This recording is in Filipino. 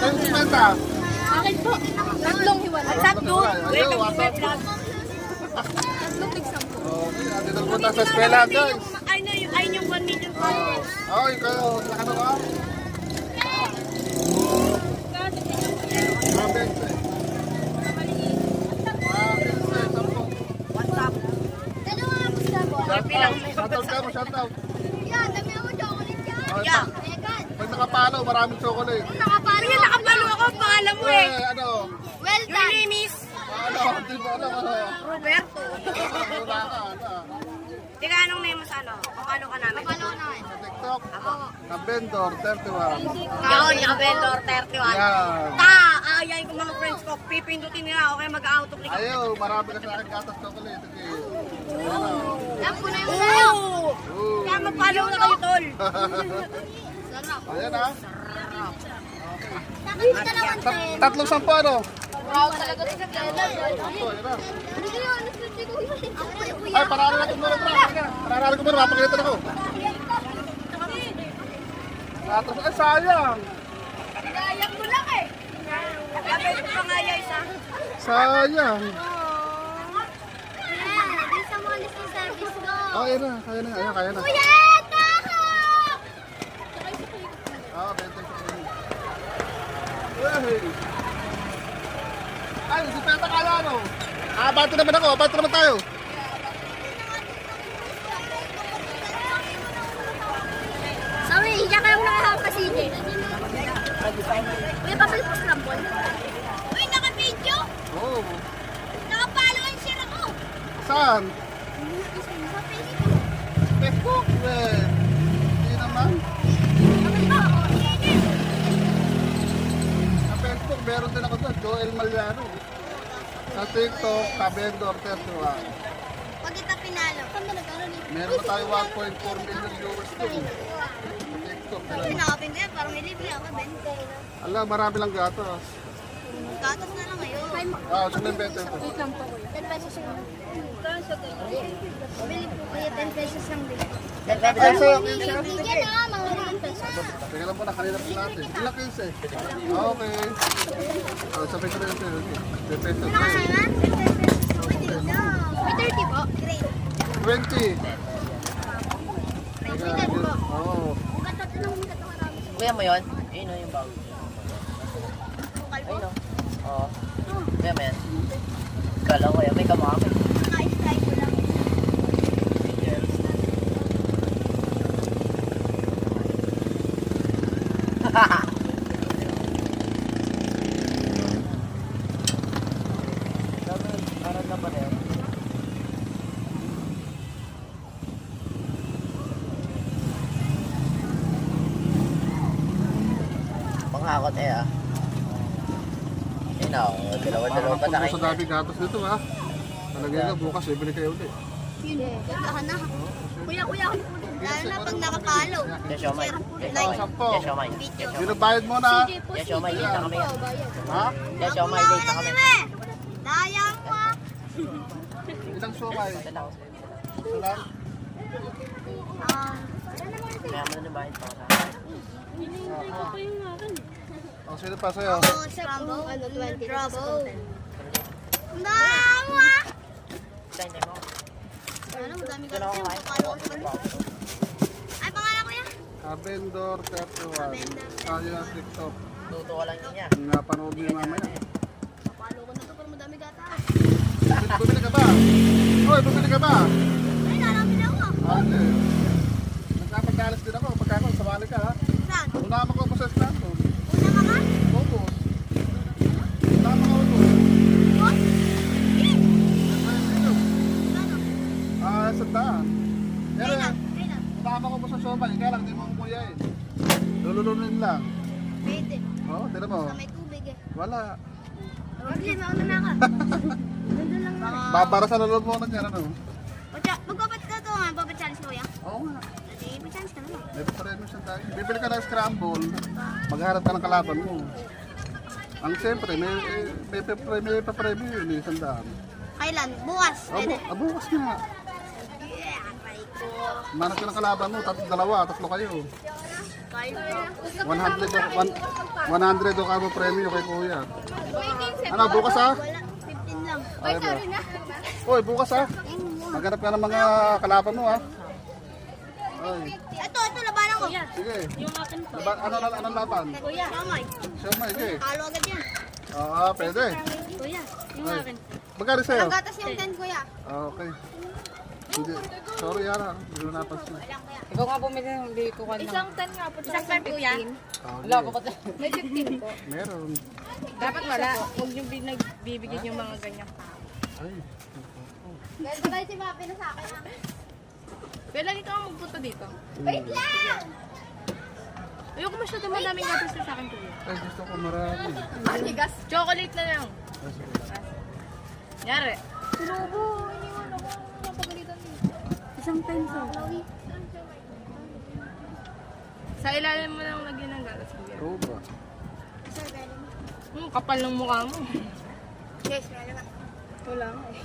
Akin po. Tatlong hiwalay. Tatlo. Welcome to my vlog. Tatlong tig-sampo. Okay, atin ang punta sa eskwela, guys. Ayun yung 1 million followers. Okay, kayo. Lakad ako. What's up? Shoutout ka mo, shoutout. Yeah, dami ako chocolate yan. Okay, Yeah. Pag nakapalo, maraming chocolate. Nakapalo. Kaya nakapalo ako, pangalan mo eh. Ano? Well Your done. name is Ano? Di ba alam ano? Roberto. Wala ka, ano? Teka, anong name mo sa ano? Papalo ka namin? Kapalo na eh. Sa TikTok, Kabendor 31. Yun, Nakabendor 31. Yan. Ayayin ko mga friends ko. Pipindutin nila ako kaya mag-auto click. Ayaw, marami na sa akin gatas chocolate. Okay. Ano? Yan po na yung sa'yo. Ooh. Kaya mag-follow na kayo, tol. Sarap. Ayan ha. Bakit ka naman sa'yo? Tatlong sampo ano? Proud talaga sa kailan. Sampo, ayan na. Hindi ko yun. Hindi ko yun. Ako po yung kuya. Ay, paraalan ko muna. Paraalan ko muna, mapagalitan ako. Ay, sayang. Gayang mo lang eh. Sabi ko pa nga ya isa. Sayang. Di sa molis ng service ko. Oh, ayan na. Kaya na, ayan, kaya na. Kuya! Tahok! Ah, benta ko rin. Hey. Ay, si Peta kala ano? Abante naman ako, abante naman tayo. Sorry, hiya ka lang nakakasini. Kuya, papel po scramble. Uy, naka-video? Oo. Nakapalo ang share ako. Saan? Sa Facebook. Facebook. Eh, hindi naman. Papel ba ako? Sa Facebook, meron din ako doon, Joel Malyano. Sa TikTok, Kabendor 31. Pag kita pinalo. Meron pa tayo 1.4 million viewers doon. Sa TikTok. Pinakapin ko yan, parang may libre ako, Ben. Ala, marami lang gatos. Gatas na lang ngayon. Ah, sino yung benta ito? 10 pesos lang. Bili po kayo, 10 pesos lang din. Ay, sa'yo, Kinsa? Bigyan na, mga 10 pesos. Teka lang po na, kanina po natin. Ilang Kinsa eh? Okay. Oh, sabay ko na yun sa'yo. 10 pesos. Nakakaya? 10 pesos. May 30 po. Great. 20. May 30 po. Oo. Ang ganda ng marami. Kuya mo yun? Ayun o yung bago. Bukal po. Ayun o. Oo. Kuya mo yan? Kala ko yan, may kamukha ko. Naka-try ko lang. Aral na pa rin. Panghakot eh ah. Ayun o, dalawa-dalawa pa Parang na sa kayo. dami gatos nito ha. Talagay ka bukas, bibili kayo ulit. Yun eh. Gagahan na. Kuya, kuya. Lalo na pag nakapalo. Yan siomay. Yan Like, siomay. Yan siomay. Sino bayad mo na? Yan siomay, dito kami yan. Ha? Yan siomay, dito kami. Dayang mo ah. Ilang sumay? Ito lang. Isa lang? Kaya mo na yung bahay pa ako sa Oh, sino pa sa'yo? Oh, scramble. Ano, 20. Trouble. Dama! Isa, hindi mo. Ano, madami ka Ito lang rin. ako kain. Follow ko pala. Ay, pangalan ko yan. Kabendor 31. Kaya na TikTok. Luto ko lang yun niya. Napanood mo yung mamaya. Follow ko na to para madami gata. Bumili ka ba? Hoy, bumili ka ba? Ay, nalamin ako. Ate. Nagkapagdalas din ako. Pagkako, sumali ka ha. Saan? Ulama ko po sa Stanton. Una ka ka? Focus. Ulama ko ito. Boss? Ano? Ah, sa daan. Pero, Kailan? Kailan? ulama ko po sa Somay. Kaya lang, di mo kuya eh. Lululunin lang. Pwede. Oo, tira mo. Sa may tubig eh. Wala. Okay, mauna na ka. Nandun lang na. Babara sa lulununan niya, ano? Magpapat ka to ha? Papat challenge ko ya? Oo nga. Hindi, may challenge ka na lang. May patremation tayo. Bibili ka ng scramble, magharap ka ng kalaban mo. Ang siyempre, may pa-premyo yun, 100. Kailan? Bukas. Pwede. Bukas na. Yeah, try ko. Manap ka ng kalaban mo, tatlo kayo. 100 do ka mo premyo kay kuya. Ano, bukas ha? Wala, 15 lang. Ay, Uy, bukas ha? Maghanap ka ng mga kalaban mo ha? Ay, Ito, labanan ko. sige. Yung akin po. Anong laban? Kuya. Kamay. Siyempre, sige. Talo agad yan. Oo, pwede. Kuya, yung Ay. akin. Magkano sa'yo? Ang gatas yung 10, kuya. Okay. Hindi. Sorry, Yara. Hindi ko napansin. Ikaw nga bumili, hindi ko ka Isang 10 nga po. Isang 10 kuya. Wala ko pa. May 15 po. Meron. Dapat wala. Huwag yung bibigyan yung mga ganyan. Ay. Ganito tayo si Papi na sa akin. Pero lagi ka magpunta dito. Wait lang! Ayoko masyado madaming gatas sa akin kuya. Ay, gusto ko marami. Gas. Chocolate na lang. Ay, sige. Yari. Sinubo, iniwan ako. Napagalitan niyo. Isang peso. Sa ilalim mo lang lagyan ng gatas kuya. Oo ba? Sir, galing. Kapal ng mukha mo. Yes, meron ba? Wala nga eh.